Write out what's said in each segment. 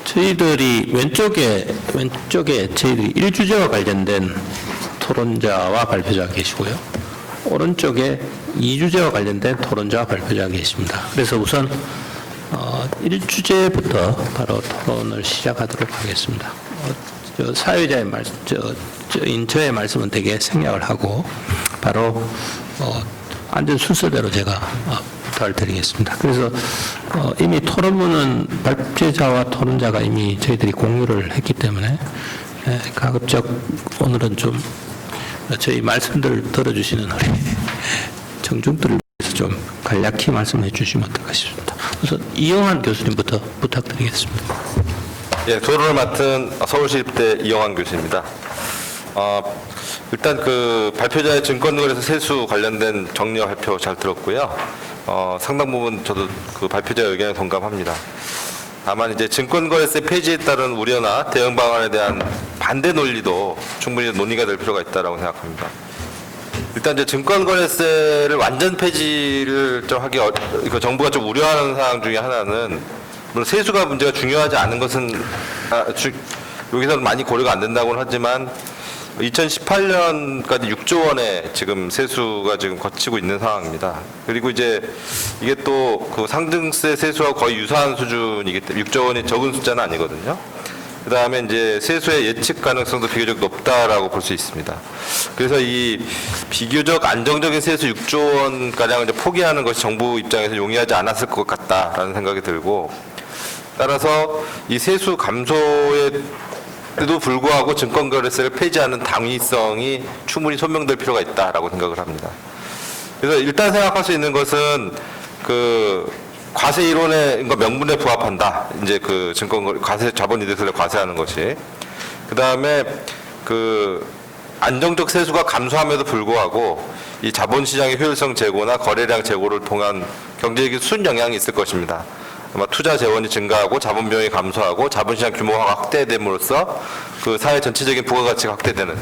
저희들이 왼쪽에 저희들이 1주제와 관련된 토론자와 발표자가 계시고요. 오른쪽에 2주제와 관련된 토론자와 발표자가 계십니다. 그래서 우선 1주제부터 바로 토론을 시작하도록 하겠습니다. 사회자의 말씀, 저의 말씀은 되게 생략을 하고 바로 앉은 순서대로 제가 부탁을 드리겠습니다. 그래서 이미 토론문은 발표자와 토론자가 이미 저희들이 공유를 했기 때문에 가급적 오늘은 좀 저희 말씀들을 들어주시는 우리 청중들을 위해서 좀 간략히 말씀해 주시면 어떨까 싶습니다. 우선 이영환 교수님부터 부탁드리겠습니다. 예, 토론을 맡은 서울시립대 이영환 교수입니다. 일단 그 발표자의 증권거래소 세수 관련된 정리와 발표 잘 들었고요. 상당 부분 저도 그 발표자의 의견에 동감합니다. 다만 이제 증권거래세 폐지에 따른 우려나 대응 방안에 대한 반대 논리도 충분히 논의가 될 필요가 있다고 생각합니다. 일단 이제 증권거래세를 완전 폐지를 좀 하기 정부가 좀 우려하는 사항 중에 하나는 물론 세수가 문제가 중요하지 않은 것은 여기서는 많이 고려가 안 된다고는 하지만 2018년까지 6조 원의 지금 세수가 지금 거치고 있는 상황입니다. 그리고 이제 이게 또 그 상등세 세수와 거의 유사한 수준이기 때문에 6조 원이 적은 숫자는 아니거든요. 그 다음에 이제 세수의 예측 가능성도 비교적 높다라고 볼 수 있습니다. 그래서 이 비교적 안정적인 세수 6조 원가량을 이제 포기하는 것이 정부 입장에서 용이하지 않았을 것 같다라는 생각이 들고, 따라서 이 세수 감소에도 불구하고 증권거래세를 폐지하는 당위성이 충분히 소명될 필요가 있다라고 생각을 합니다. 그래서 일단 생각할 수 있는 것은 그 과세 이론의 명분에 부합한다. 이제 그 과세 자본이득세를 과세하는 것이. 그 다음에 그 안정적 세수가 감소함에도 불구하고 이 자본시장의 효율성 제고나 거래량 제고를 통한 경제적인 순영향이 있을 것입니다. 아마 투자 재원이 증가하고 자본 비용이 감소하고 자본시장 규모가 확대됨으로써 그 사회 전체적인 부가가치가 확대되는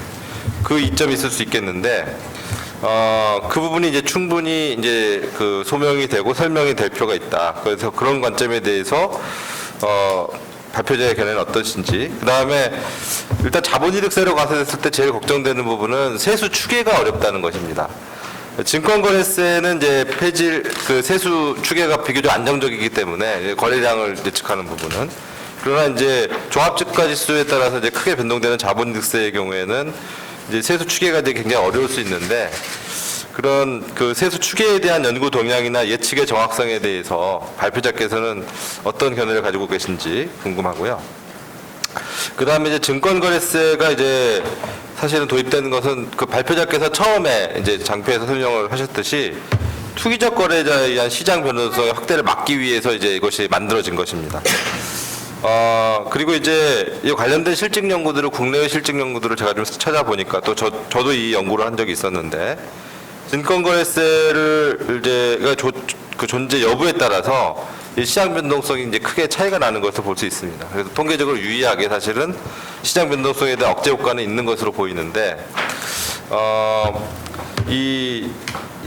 그 이점이 있을 수 있겠는데, 그 부분이 이제 충분히 이제 그 소명이 되고 설명이 될 필요가 있다. 그래서 그런 관점에 대해서 발표자의 견해는 어떠신지. 그 다음에 일단 자본이득세로 과세됐을 때 제일 걱정되는 부분은 세수 추계가 어렵다는 것입니다. 증권거래세는 이제 그 세수 추계가 비교적 안정적이기 때문에 거래량을 예측하는 부분은, 그러나 이제 종합지가지수에 따라서 이제 크게 변동되는 자본이득세의 경우에는 이제 세수 추계가 되게 굉장히 어려울 수 있는데, 그런 그 세수 추계에 대한 연구 동향이나 예측의 정확성에 대해서 발표자께서는 어떤 견해를 가지고 계신지 궁금하고요. 그 다음에 이제 증권거래세가 이제 사실은 도입되는 것은 그 발표자께서 처음에 이제 장표에서 설명을 하셨듯이 투기적 거래자에 의한 시장 변동성의 확대를 막기 위해서 이제 이것이 만들어진 것입니다. 그리고 이제 이 관련된 실증 연구들을, 국내의 실증 연구들을 제가 좀 찾아보니까 또 저도 이 연구를 한 적이 있었는데, 증권거래세를 이제 그 존재 여부에 따라서 이 시장 변동성이 이제 크게 차이가 나는 것을 볼 수 있습니다. 그래서 통계적으로 유의하게 사실은 시장 변동성에 대한 억제 효과는 있는 것으로 보이는데, 이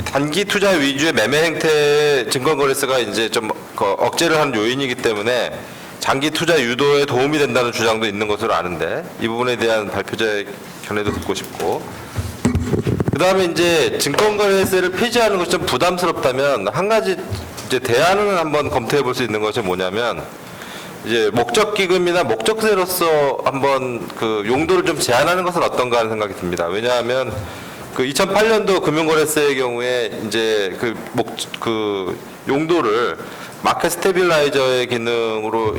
단기 투자 위주의 매매 행태의 증권거래세가 이제 좀 억제를 하는 요인이기 때문에 장기 투자 유도에 도움이 된다는 주장도 있는 것으로 아는데, 이 부분에 대한 발표자의 견해도 듣고 싶고, 그 다음에 이제 증권거래세를 폐지하는 것이 좀 부담스럽다면 한 가지 이제 대안을 한번 검토해 볼 수 있는 것이 뭐냐면, 이제 목적기금이나 목적세로서 한번 그 용도를 좀 제한하는 것은 어떤가 하는 생각이 듭니다. 왜냐하면 그 2008년도 금융거래세의 경우에 이제 그 용도를 마켓 스테빌라이저의 기능으로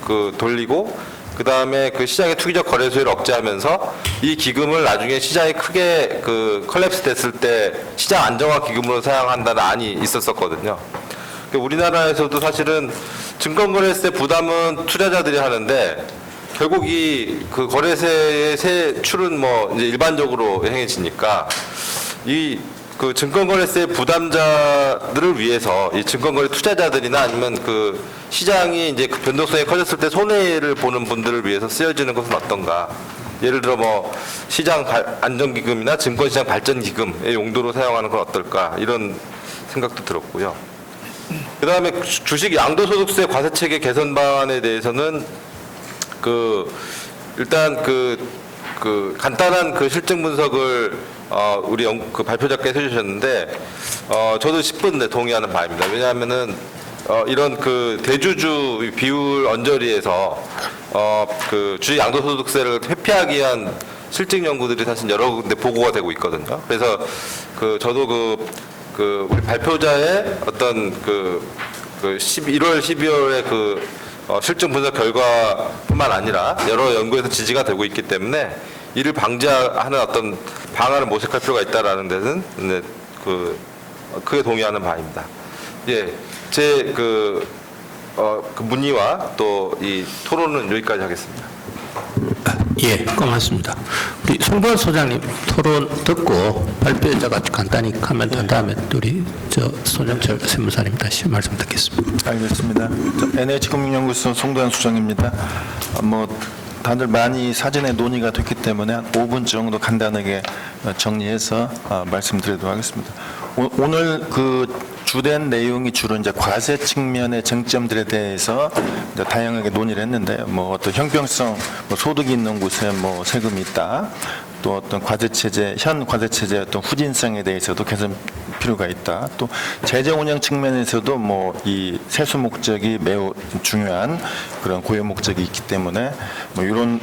그 돌리고, 그 다음에 그 시장의 투기적 거래 수요를 억제하면서 이 기금을 나중에 시장이 크게 그 컬랩스 됐을 때 시장 안정화 기금으로 사용한다는 안이 있었었거든요. 우리나라에서도 사실은 증권거래세 부담은 투자자들이 하는데, 결국 이 그 거래세의 세출은 뭐 이제 일반적으로 행해지니까 이 그 증권거래세 부담자들을 위해서 이 증권거래 투자자들이나 아니면 그 시장이 이제 그 변동성이 커졌을 때 손해를 보는 분들을 위해서 쓰여지는 것은 어떤가. 예를 들어 뭐 시장 안정기금이나 증권시장 발전기금의 용도로 사용하는 건 어떨까, 이런 생각도 들었고요. 그다음에 주식 양도소득세 과세체계 개선 방안에 대해서는 일단 간단한 실증 분석을 우리 발표자께서 해주셨는데 저도 10분 내 동의하는 바입니다. 왜냐하면은 이런 대주주 비율 언저리에서 주식 양도소득세를 회피하기 위한 실증 연구들이 사실 여러 군데 보고가 되고 있거든요. 그래서 저도 우리 발표자의 어떤 1월, 12월에 실증 분석 결과뿐만 아니라 여러 연구에서 지지가 되고 있기 때문에 이를 방지하는 어떤 방안을 모색할 필요가 있다라는 데는 크게 동의하는 바입니다. 예, 제 문의와 또 이 토론은 여기까지 하겠습니다. 예, 고맙습니다. 우리 송도환 소장님 토론 듣고 발표자가 간단히 코멘트 한 다음에 우리 손영철 세무사님 다시 말씀 듣겠습니다. 알겠습니다. NH금융연구소 송도환 소장입니다. 다들 많이 사전에 논의가 됐기 때문에 한 5분 정도 간단하게 정리해서 말씀드리도록 하겠습니다. 오늘 주된 내용이 주로 이제 과세 측면의 쟁점들에 대해서 이제 다양하게 논의를 했는데, 어떤 형평성, 소득이 있는 곳에 세금이 있다. 또 어떤 현 과세 체제 어떤 후진성에 대해서도 개선 필요가 있다. 또 재정 운영 측면에서도 이 세수 목적이 매우 중요한 그런 고유 목적이 있기 때문에 이런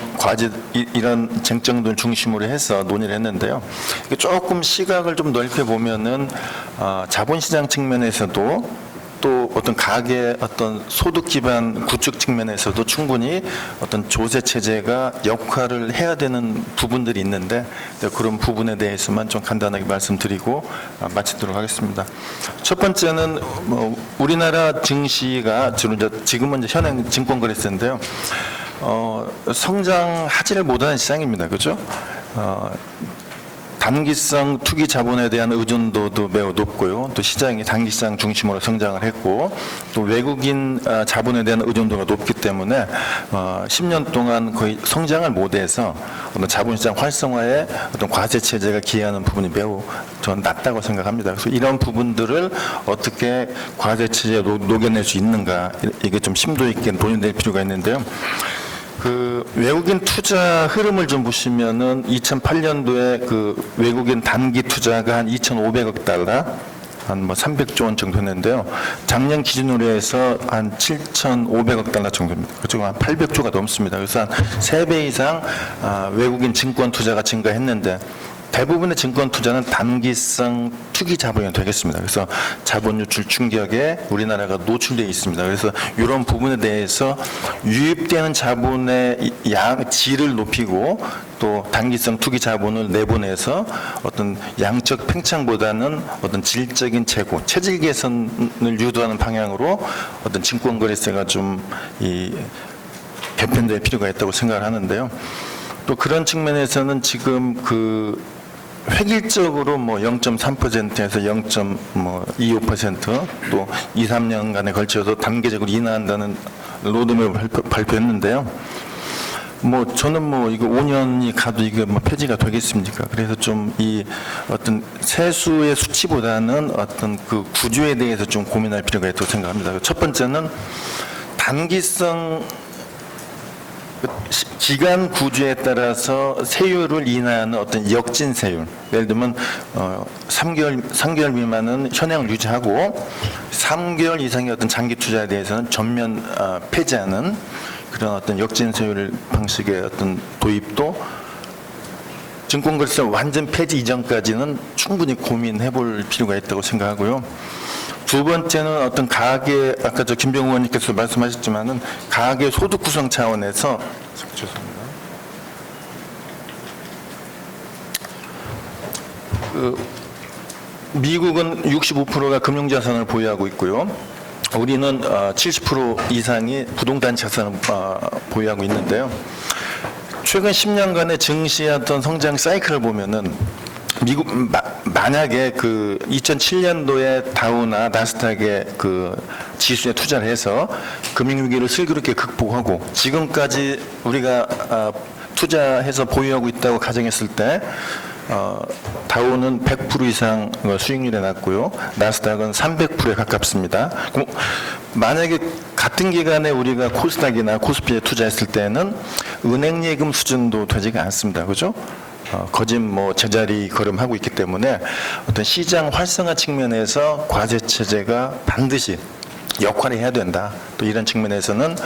쟁점들 중심으로 해서 논의를 했는데요. 조금 시각을 좀 넓게 보면은 자본시장 측면에서도 또 어떤 가계 어떤 소득 기반 구축 측면에서도 충분히 어떤 조세 체제가 역할을 해야 되는 부분들이 있는데, 그런 부분에 대해서만 좀 간단하게 말씀드리고 마치도록 하겠습니다. 첫 번째는 우리나라 증시가 주로 지금은 현행 증권거래세인데요. 성장하지를 못하는 시장입니다. 그렇죠? 단기성 투기 자본에 대한 의존도도 매우 높고요. 또 시장이 단기성 중심으로 성장을 했고, 또 외국인 자본에 대한 의존도가 높기 때문에 10년 동안 거의 성장을 못해서 어떤 자본시장 활성화에 어떤 과세 체제가 기여하는 부분이 매우 저는 낮다고 생각합니다. 그래서 이런 부분들을 어떻게 과세 체제에 녹여낼 수 있는가, 이게 좀 심도 있게 논의될 필요가 있는데요. 외국인 투자 흐름을 좀 보시면은 2008년도에 외국인 단기 투자가 한 2,500억 달러, 한 300조 원 정도 했는데요. 작년 기준으로 해서 한 7,500억 달러 정도입니다. 그쪽 한 800조가 넘습니다. 그래서 한 3배 이상 외국인 증권 투자가 증가했는데, 대부분의 증권 투자는 단기성 투기 자본이 되겠습니다. 그래서 자본 유출 충격에 우리나라가 노출되어 있습니다. 그래서 이런 부분에 대해서 유입되는 자본의 질을 높이고 또 단기성 투기 자본을 내보내서 어떤 양적 팽창보다는 어떤 질적인 재고, 체질 개선을 유도하는 방향으로 어떤 증권거래세가 좀 개편될 필요가 있다고 생각을 하는데요. 또 그런 측면에서는 지금 획일적으로 0.3%에서 0.25% 또 2, 3년간에 걸쳐서 단계적으로 인하한다는 로드맵을 발표했는데요. 저는 이거 5년이 가도 이게 폐지가 되겠습니까? 그래서 좀 어떤 세수의 수치보다는 어떤 구조에 대해서 좀 고민할 필요가 있다고 생각합니다. 첫 번째는 단기성 기간 구조에 따라서 세율을 인하하는 어떤 역진 세율, 예를 들면 3개월 미만은 현행을 유지하고 3개월 이상의 어떤 장기 투자에 대해서는 전면 폐지하는 그런 어떤 역진 세율 방식의 어떤 도입도 증권거래세 완전 폐지 이전까지는 충분히 고민해 볼 필요가 있다고 생각하고요. 두 번째는 어떤 가계, 아까 김병우 의원님께서 말씀하셨지만은 가계 소득 구성 차원에서, 죄송합니다. 미국은 65%가 금융자산을 보유하고 있고요. 우리는 70% 이상이 부동산 자산을 보유하고 있는데요. 최근 10년간의 증시의 어떤 성장 사이클을 보면은 미국 만약에 2007년도에 다우나 나스닥의 지수에 투자를 해서 금융위기를 슬기롭게 극복하고 지금까지 우리가 투자해서 보유하고 있다고 가정했을 때 다우는 100% 이상 수익률이 났고요. 나스닥은 300%에 가깝습니다. 그럼 만약에 같은 기간에 우리가 코스닥이나 코스피에 투자했을 때는 은행 예금 수준도 되지가 않습니다. 그죠? 거짓 제자리 걸음하고 있기 때문에 어떤 시장 활성화 측면에서 과세 체제가 반드시 역할을 해야 된다. 또 이런 측면에서는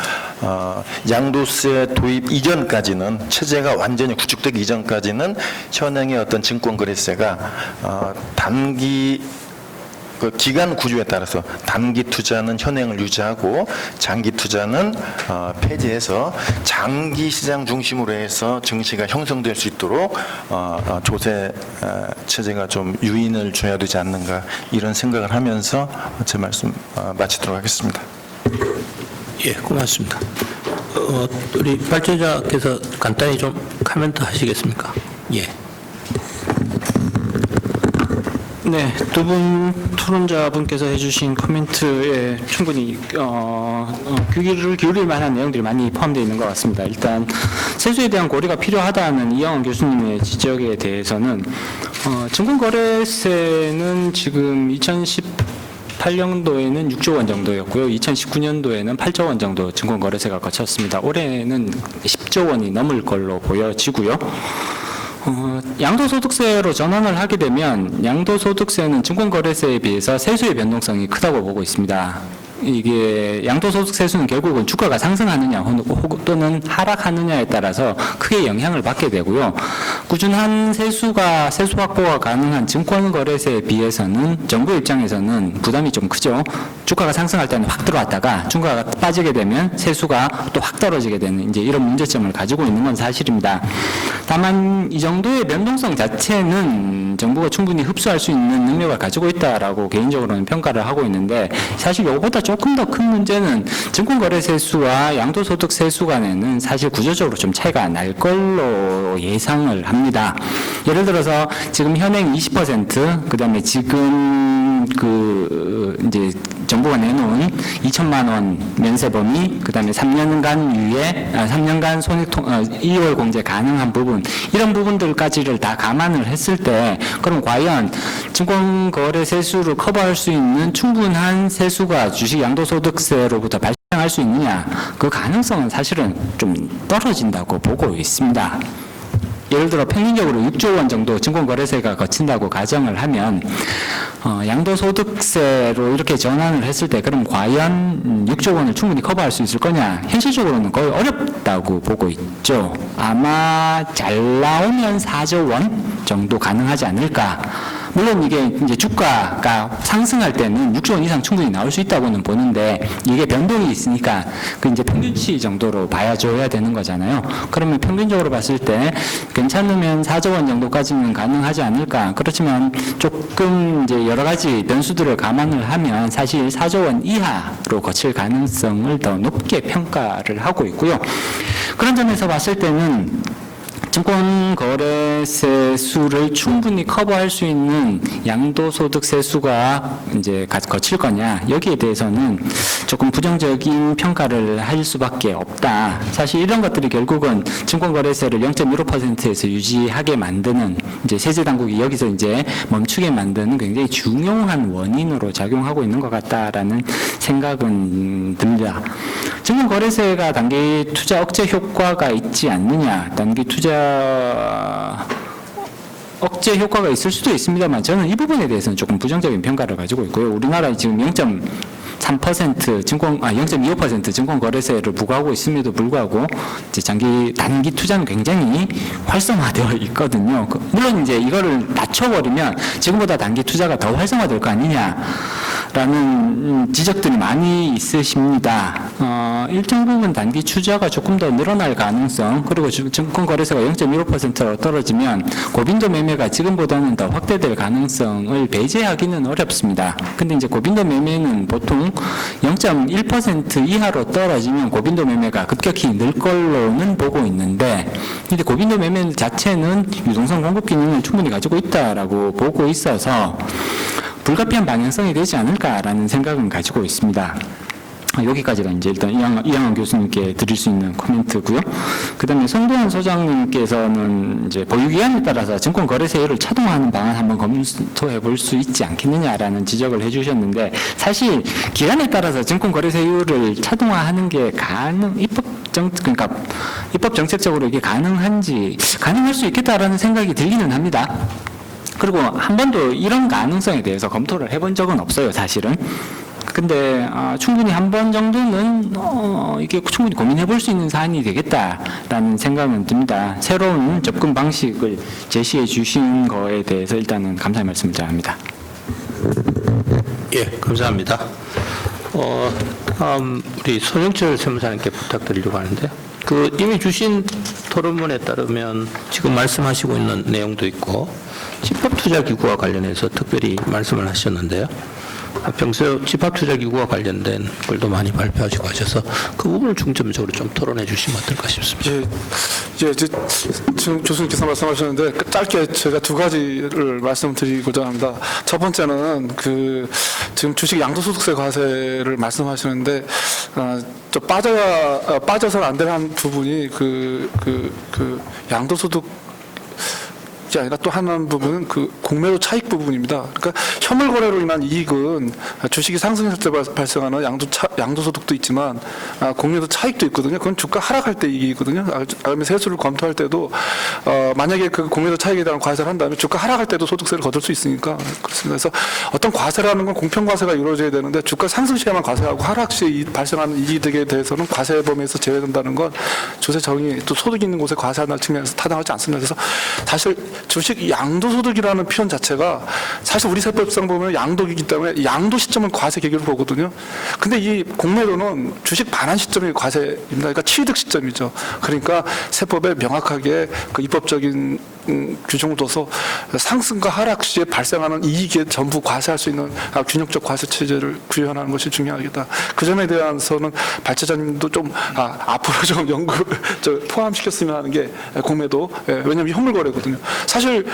양도세 도입 이전까지는 체제가 완전히 구축되기 이전까지는 현행의 어떤 증권거래세가 단기 그 기간 구조에 따라서 단기 투자는 현행을 유지하고 장기 투자는 폐지해서 장기 시장 중심으로 해서 증시가 형성될 수 있도록 조세 체제가 좀 유인을 줘야 되지 않는가 이런 생각을 하면서 제 말씀 마치도록 하겠습니다. 예, 고맙습니다. 우리 발제자께서 간단히 좀 코멘트 하시겠습니까? 예. 네, 두 분 토론자분께서 해주신 코멘트에 충분히 귀를 기울일 만한 내용들이 많이 포함되어 있는 것 같습니다. 일단 세수에 대한 고려가 필요하다는 이영원 교수님의 지적에 대해서는 증권거래세는 지금 2018년도에는 6조 원 정도였고요. 2019년도에는 8조 원 정도 증권거래세가 거쳤습니다. 올해는 10조 원이 넘을 걸로 보여지고요. 양도소득세로 전환을 하게 되면 양도소득세는 증권거래세에 비해서 세수의 변동성이 크다고 보고 있습니다. 이게 양도소득 세수는 결국은 주가가 상승하느냐 또는 하락하느냐에 따라서 크게 영향을 받게 되고요. 꾸준한 세수 확보가 가능한 증권거래세에 비해서는 정부 입장에서는 부담이 좀 크죠. 주가가 상승할 때는 확 들어왔다가 주가가 빠지게 되면 세수가 또 확 떨어지게 되는 이제 이런 문제점을 가지고 있는 건 사실입니다. 다만 이 정도의 변동성 자체는 정부가 충분히 흡수할 수 있는 능력을 가지고 있다라고 개인적으로는 평가를 하고 있는데 사실 이거보다 조금 더 큰 문제는 증권거래세수와 양도소득세수 간에는 사실 구조적으로 좀 차이가 날 걸로 예상을 합니다. 예를 들어서 지금 현행 20%, 그다음에 지금 이제 정부가 내놓은 2천만 원 면세 범위, 그다음에 3년간 유예, 3년간 손익 2월 공제 가능한 부분, 이런 부분들까지를 다 감안을 했을 때 그럼 과연 증권거래세수를 커버할 수 있는 충분한 세수가 주식 양도소득세로부터 발생할 수 있느냐, 그 가능성은 사실은 좀 떨어진다고 보고 있습니다. 예를 들어 평균적으로 6조 원 정도 증권거래세가 거친다고 가정을 하면 양도소득세로 이렇게 전환을 했을 때 그럼 과연 6조 원을 충분히 커버할 수 있을 거냐? 현실적으로는 거의 어렵다고 보고 있죠. 아마 잘 나오면 4조 원 정도 가능하지 않을까. 물론 이게 이제 주가가 상승할 때는 6조 원 이상 충분히 나올 수 있다고는 보는데 이게 변동이 있으니까 그 이제 평균치 정도로 봐줘야 되는 거잖아요. 그러면 평균적으로 봤을 때 괜찮으면 4조 원 정도까지는 가능하지 않을까. 그렇지만 조금 이제 여러 가지 변수들을 감안을 하면 사실 4조 원 이하로 거칠 가능성을 더 높게 평가를 하고 있고요. 그런 점에서 봤을 때는 증권거래세수를 충분히 커버할 수 있는 양도소득세수가 이제 거칠 거냐, 여기에 대해서는 조금 부정적인 평가를 할 수밖에 없다. 사실 이런 것들이 결국은 증권거래세를 0.15%에서 유지하게 만드는, 이제 세제당국이 여기서 이제 멈추게 만드는 굉장히 중요한 원인으로 작용하고 있는 것 같다라는 생각은 듭니다. 증권거래세가 단기 투자 억제 효과가 있지 않느냐, 단기 투자 억제 효과가 있을 수도 있습니다만 저는 이 부분에 대해서는 조금 부정적인 평가를 가지고 있고요. 우리나라 지금 0.25% 증권거래세를 부과하고 있음에도 불구하고 이제 단기 투자는 굉장히 활성화되어 있거든요. 물론 이제 이거를 낮춰버리면 지금보다 단기 투자가 더 활성화될 거 아니냐라는 지적들이 많이 있으십니다. 일정 부분 단기 투자가 조금 더 늘어날 가능성, 그리고 증권거래세가 0.15%로 떨어지면 고빈도 매매가 지금보다는 더 확대될 가능성을 배제하기는 어렵습니다. 근데 이제 고빈도 매매는 보통 0.1% 이하로 떨어지면 고빈도 매매가 급격히 늘 걸로는 보고 있는데, 근데 고빈도 매매 자체는 유동성 공급 기능을 충분히 가지고 있다라고 보고 있어서 불가피한 방향성이 되지 않을까라는 생각은 가지고 있습니다. 여기까지가 이제 일단 이양원 교수님께 드릴 수 있는 코멘트고요. 그다음에 송도현 소장님께서는 이제 보유기한에 따라서 증권거래세율을 차등화하는 방안 한번 검토해 볼 수 있지 않겠느냐라는 지적을 해주셨는데, 사실 기간에 따라서 증권거래세율을 차등화하는 게 그러니까 입법 정책적으로 이게 가능할 수 있겠다라는 생각이 들기는 합니다. 그리고 한 번도 이런 가능성에 대해서 검토를 해본 적은 없어요, 사실은. 근데 충분히 한 번 정도는 이게 충분히 고민해 볼 수 있는 사안이 되겠다라는 생각은 듭니다. 새로운 접근 방식을 제시해 주신 거에 대해서 일단은 감사의 말씀을 드립니다. 예, 감사합니다. 다음 우리 손영철 세무사님께 부탁드리려고 하는데, 이미 주신 토론문에 따르면 지금 말씀하시고 있는 내용도 있고 집합투자기구와 관련해서 특별히 말씀을 하셨는데요. 평소 집합투자기구와 관련된 글도 많이 발표하시고 하셔서 그 부분을 중점적으로 좀 토론해 주시면 어떨까 싶습니다. 지금 교수님께서 말씀하셨는데 짧게 제가 두 가지를 말씀드리고자 합니다. 첫 번째는 지금 주식 양도소득세 과세를 말씀하시는데 저 빠져서는 안 되는 부분이 양도소득 이 아니라 또 하나는 부분은 공매도 차익 부분입니다. 그러니까 현물 거래로 인한 이익은 주식이 상승했을 때 발생하는 양도소득도 있지만 공매도 차익도 있거든요. 그건 주가 하락할 때 이익이거든요. 그다음에 세수를 검토할 때도 만약에 그 공매도 차익에 대한 과세를 한다면 주가 하락할 때도 소득세를 거둘 수 있으니까 그렇습니다. 그래서 어떤 과세라는 건 공평 과세가 이루어져야 되는데 주가 상승 시에만 과세하고 하락 시에 발생하는 이익에 대해서는 과세 범위에서 제외된다는 건 조세 정의 또 소득 있는 곳에 과세하는 측면에서 타당하지 않습니다. 그래서 사실 주식 양도소득이라는 표현 자체가 사실 우리 세법상 보면 양도이기 때문에 양도 시점은 과세 계기로 보거든요. 근데 이 공매도는 주식 반환 시점이 과세입니다. 그러니까 취득 시점이죠. 그러니까 세법에 명확하게 입법적인 규정을 둬서 상승과 하락 시에 발생하는 이익에 전부 과세할 수 있는 균형적 과세 체제를 구현하는 것이 중요하겠다. 그 점에 대해서는 발제자님도 좀 앞으로 좀 연구를 포함시켰으면 하는 게 공매도. 왜냐하면 현물 거래거든요. 사실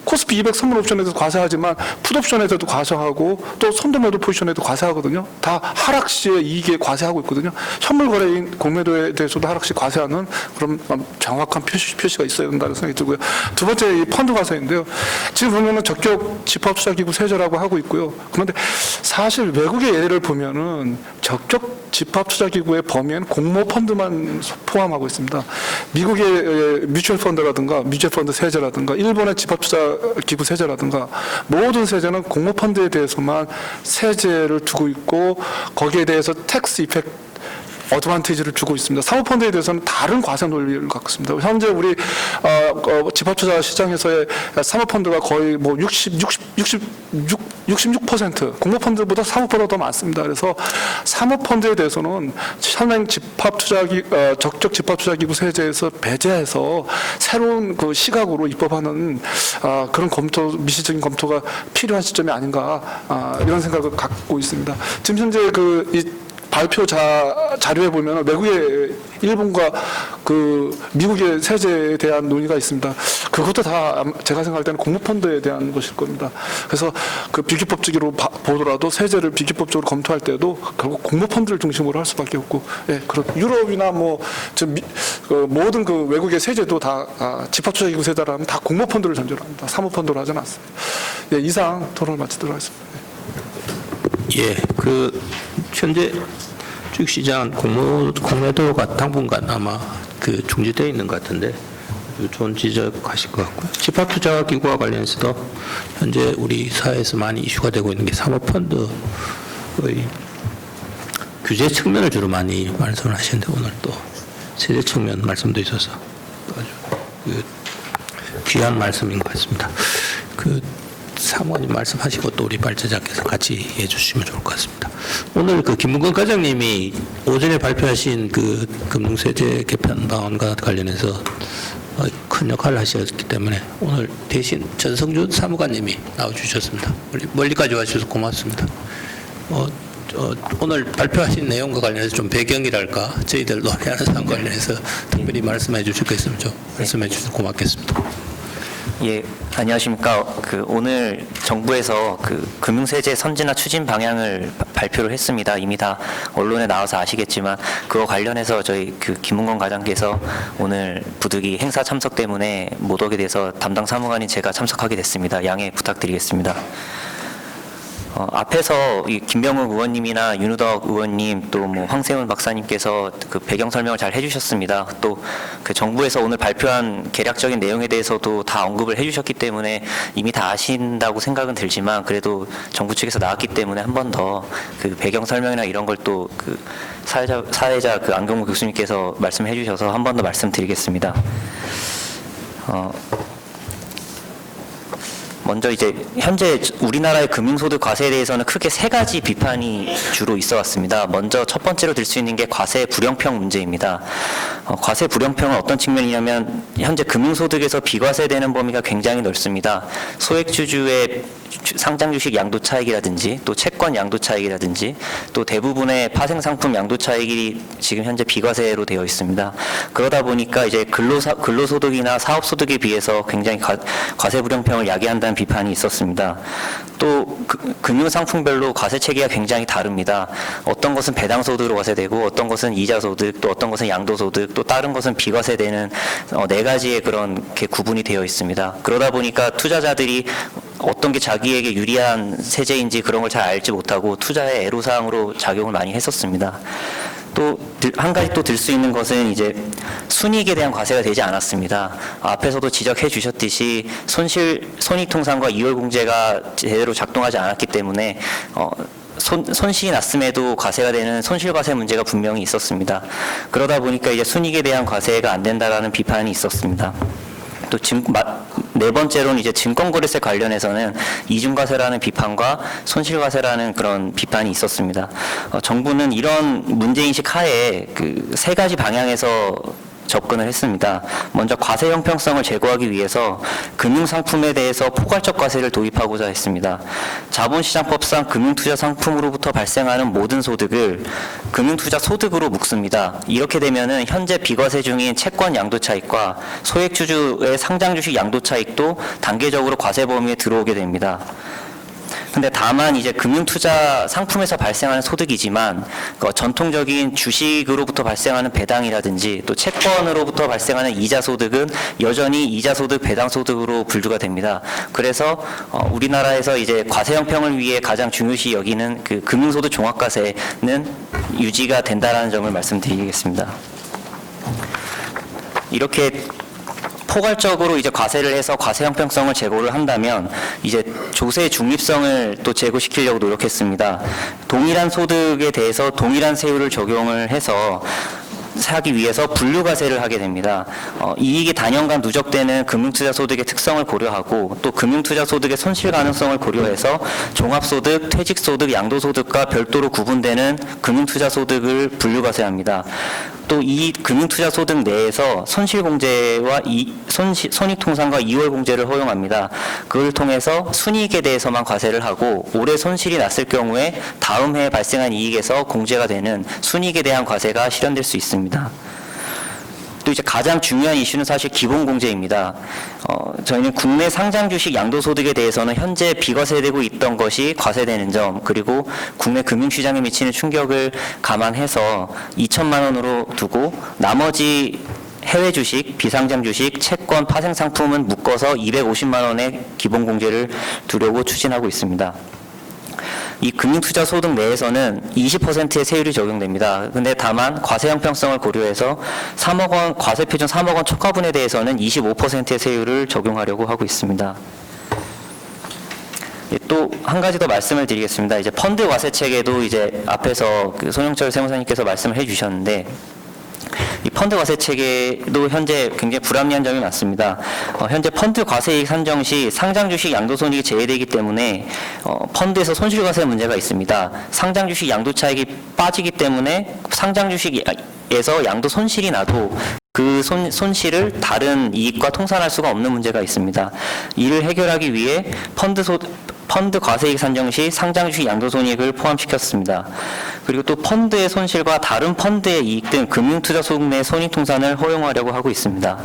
코스피 200 선물 옵션에도 과세하지만 풋 옵션에서도 과세하고 또 손도매도 포지션에도 과세하거든요. 다 하락 시에 이익에 과세하고 있거든요. 현물 거래인 공매도에 대해서도 하락 시 과세하는 그런 정확한 표시가 있어야 된다는 생각이 들고요. 두 번째 이 펀드 과세인데요. 지금 보면은 적격 집합투자기구 세제라고 하고 있고요. 그런데 사실 외국의 예를 보면은 적격 집합투자기구의 범위에는 공모펀드만 포함하고 있습니다. 미국의 뮤추얼 펀드라든가 뮤추얼 펀드 세제라든가 일본의 집합투자기구 세제라든가 모든 세제는 공모펀드에 대해서만 세제를 두고 있고 거기에 대해서 텍스 이펙트 어드밴티지를 주고 있습니다. 사모펀드에 대해서는 다른 과세 논리를 갖고 있습니다. 현재 우리 집합투자 시장에서의 사모펀드가 거의 66% 공모펀드보다 사모펀드가 더 많습니다. 그래서 사모펀드에 대해서는 현행 적격 집합투자기구 세제에서 배제해서 새로운 시각으로 입법하는 그런 미시적인 검토가 필요한 시점이 아닌가 이런 생각을 갖고 있습니다. 지금 현재 발표 자료에 보면 외국의 일본과 미국의 세제에 대한 논의가 있습니다. 그것도 다 제가 생각할 때는 공모펀드에 대한 것일 겁니다. 그래서 비규법적으로 보더라도 세제를 비규법적으로 검토할 때도 결국 공모펀드를 중심으로 할 수밖에 없고, 유럽이나 모든 외국의 세제도 다 집합투자기구 세제라면 다 공모펀드를 전제로 합니다. 사모펀드로 하지는 않습니다. 이상 토론을 마치도록 하겠습니다. 현재 주식시장 공매도가 당분간 아마 중지되어 있는 것 같은데 좋은 지적하실 것 같고요. 집합투자기구와 관련해서도 현재 우리 사회에서 많이 이슈가 되고 있는 게 사모펀드의 규제 측면을 주로 많이 말씀을 하시는데 오늘 또 세제 측면 말씀도 있어서 아주 귀한 말씀인 것 같습니다. 사모님 말씀하시고 또 우리 발제자께서 같이 해주시면 좋을 것 같습니다. 오늘 김문건 과장님이 오전에 발표하신 금융세제 개편 방안과 관련해서 큰 역할을 하셨기 때문에 오늘 대신 전성준 사무관님이 나와주셨습니다. 멀리까지 와주셔서 고맙습니다. 오늘 발표하신 내용과 관련해서 좀 배경이랄까 저희들 논의하는 사항과 관련해서 특별히 말씀해 주실 거 있으면 좀 말씀해 주셔서 고맙겠습니다. 예, 안녕하십니까. 오늘 정부에서 금융세제 선진화 추진 방향을 발표를 했습니다. 이미 다 언론에 나와서 아시겠지만 그거 관련해서 저희 김은건 과장께서 오늘 부득이 행사 참석 때문에 못 오게 돼서 담당 사무관인 제가 참석하게 됐습니다. 양해 부탁드리겠습니다. 앞에서 이 김병욱 의원님이나 윤우덕 의원님 또 뭐 황세훈 박사님께서 배경 설명을 잘 해주셨습니다. 또 정부에서 오늘 발표한 개략적인 내용에 대해서도 다 언급을 해주셨기 때문에 이미 다 아신다고 생각은 들지만 그래도 정부 측에서 나왔기 때문에 한 번 더 배경 설명이나 이런 걸 또 사회자 안경무 교수님께서 말씀해 주셔서 한 번 더 말씀드리겠습니다. 먼저 이제 현재 우리나라의 금융소득 과세에 대해서는 크게 세 가지 비판이 주로 있어 왔습니다. 먼저 첫 번째로 들 수 있는 게 과세 불형평 문제입니다. 과세 불형평은 어떤 측면이냐면 현재 금융소득에서 비과세되는 범위가 굉장히 넓습니다. 소액주주의 상장주식 양도차익이라든지 또 채권 양도차익이라든지 또 대부분의 파생상품 양도차익이 지금 현재 비과세로 되어 있습니다. 그러다 보니까 이제 근로소득이나 사업소득에 비해서 굉장히 과세 불형평을 야기한다는 비판이 있었습니다. 또 금융상품별로 과세 체계가 굉장히 다릅니다. 어떤 것은 배당소득으로 과세되고 어떤 것은 이자소득 또 어떤 것은 양도소득 또 다른 것은 비과세되는 네 가지의 그런 구분이 되어 있습니다. 그러다 보니까 투자자들이 어떤 게 자기에게 유리한 세제인지 그런 걸 잘 알지 못하고 투자의 애로사항으로 작용을 많이 했었습니다. 또 한 가지 또 들 수 있는 것은 이제 순이익에 대한 과세가 되지 않았습니다. 앞에서도 지적해 주셨듯이 손익통상과 이월공제가 제대로 작동하지 않았기 때문에 손실이 났음에도 과세가 되는 손실과세 문제가 분명히 있었습니다. 그러다 보니까 이제 순이익에 대한 과세가 안 된다라는 비판이 있었습니다. 또 네 번째로는 이제 증권거래세 관련해서는 이중과세라는 비판과 손실과세라는 그런 비판이 있었습니다. 정부는 이런 문제인식 하에 세 가지 방향에서 접근을 했습니다. 먼저 과세 형평성을 제고하기 위해서 금융상품에 대해서 포괄적 과세를 도입하고자 했습니다. 자본시장법상 금융투자 상품으로부터 발생하는 모든 소득을 금융투자 소득으로 묶습니다. 이렇게 되면은 현재 비과세 중인 채권 양도차익과 소액주주의 상장주식 양도차익도 단계적으로 과세 범위에 들어오게 됩니다. 근데 다만 이제 금융투자 상품에서 발생하는 소득이지만 전통적인 주식으로부터 발생하는 배당이라든지 또 채권으로부터 발생하는 이자 소득은 여전히 이자 소득, 배당 소득으로 분류가 됩니다. 그래서 우리나라에서 이제 과세 형평을 위해 가장 중요시 여기는 금융소득 종합과세는 유지가 된다라는 점을 말씀드리겠습니다. 이렇게 포괄적으로 이제 과세를 해서 과세 형평성을 제고를 한다면 이제 조세 중립성을 또 제고시키려고 노력했습니다. 동일한 소득에 대해서 동일한 세율을 적용을 해서 하기 위해서 분류과세를 하게 됩니다. 이익이 단연간 누적되는 금융투자소득의 특성을 고려하고 또 금융투자소득의 손실 가능성을 고려해서 종합소득, 퇴직소득, 양도소득과 별도로 구분되는 금융투자소득을 분류과세합니다. 또 이 금융투자소득 내에서 손실공제와 손익통상과 이월공제를 허용합니다. 그걸 통해서 순이익에 대해서만 과세를 하고 올해 손실이 났을 경우에 다음 해에 발생한 이익에서 공제가 되는 순이익에 대한 과세가 실현될 수 있습니다. 또 이제 가장 중요한 이슈는 사실 기본공제입니다. 저희는 국내 상장주식 양도소득에 대해서는 현재 비과세되고 있던 것이 과세되는 점, 그리고 국내 금융시장에 미치는 충격을 감안해서 2천만 원으로 두고 나머지 해외 주식, 비상장 주식, 채권, 파생상품은 묶어서 250만 원의 기본공제를 두려고 추진하고 있습니다. 이 금융투자 소득 내에서는 20%의 세율이 적용됩니다. 근데 다만 과세 형평성을 고려해서 3억 원, 과세 표준 3억 원 초과분에 대해서는 25%의 세율을 적용하려고 하고 있습니다. 또 한 가지 더 말씀을 드리겠습니다. 이제 펀드 과세 체계도 이제 앞에서 손영철 세무사님께서 말씀을 해주셨는데 이 펀드 과세 체계도 현재 굉장히 불합리한 점이 많습니다. 현재 펀드 과세이익 산정 시 상장주식 양도손익이 제외되기 때문에 펀드에서 손실과세 문제가 있습니다. 상장주식 양도차익이 빠지기 때문에 상장주식에서 양도 손실이 나도 그 손실을 다른 이익과 통산할 수가 없는 문제가 있습니다. 이를 해결하기 위해 펀드 과세이익 산정 시 상장주식 양도손익을 포함시켰습니다. 그리고 또 펀드의 손실과 다른 펀드의 이익 등 금융투자 소득 내 손익통산을 허용하려고 하고 있습니다.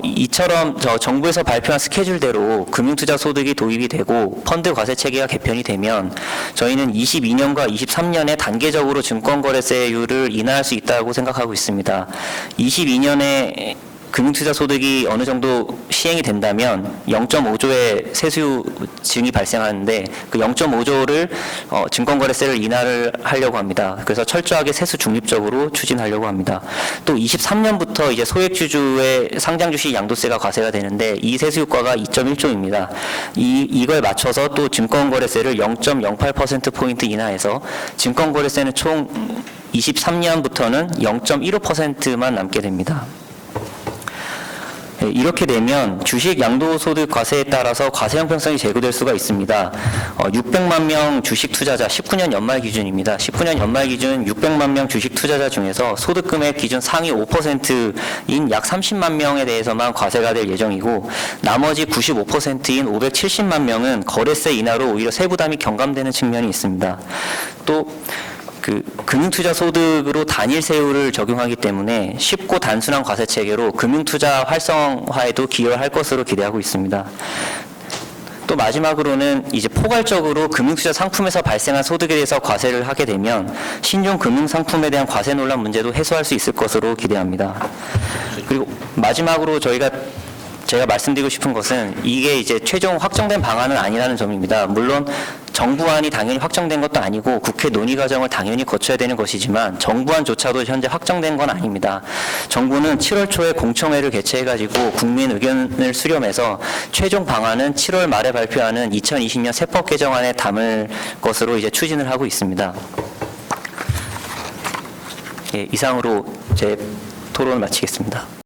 이처럼 정부에서 발표한 스케줄대로 금융투자 소득이 도입이 되고 펀드 과세 체계가 개편이 되면 저희는 22년과 23년에 단계적으로 증권거래세율을 인하할 수 있다고 생각하고 있습니다. 22년에 금융투자 소득이 어느 정도 시행이 된다면 0.5조의 세수 증이 발생하는데 그 0.5조를 증권거래세를 인하를 하려고 합니다. 그래서 철저하게 세수 중립적으로 추진하려고 합니다. 또 23년부터 이제 소액주주의 상장 주식 양도세가 과세가 되는데 이 세수 효과가 2.1조입니다. 이거에 맞춰서 또 증권거래세를 0.08% 포인트 인하해서 증권거래세는 총 23년부터는 0.15%만 남게 됩니다. 이렇게 되면 주식 양도소득 과세에 따라서 과세 형평성이 제고될 수가 있습니다. 600만 명 주식 투자자 19년 연말 기준입니다. 19년 연말 기준 600만 명 주식 투자자 중에서 소득 금액 기준 상위 5%인 약 30만 명에 대해서만 과세가 될 예정이고 나머지 95%인 570만 명은 거래세 인하로 오히려 세부담이 경감되는 측면이 있습니다. 또 금융투자 소득으로 단일 세율을 적용하기 때문에 쉽고 단순한 과세 체계로 금융투자 활성화에도 기여를 할 것으로 기대하고 있습니다. 또 마지막으로는 이제 포괄적으로 금융투자 상품에서 발생한 소득에 대해서 과세를 하게 되면 신종 금융상품에 대한 과세 논란 문제도 해소할 수 있을 것으로 기대합니다. 그리고 마지막으로 제가 말씀드리고 싶은 것은 이게 이제 최종 확정된 방안은 아니라는 점입니다. 물론 정부안이 당연히 확정된 것도 아니고 국회 논의 과정을 당연히 거쳐야 되는 것이지만 정부안조차도 현재 확정된 건 아닙니다. 정부는 7월 초에 공청회를 개최해가지고 국민 의견을 수렴해서 최종 방안은 7월 말에 발표하는 2020년 세법 개정안에 담을 것으로 이제 추진을 하고 있습니다. 예, 이상으로 제 토론을 마치겠습니다.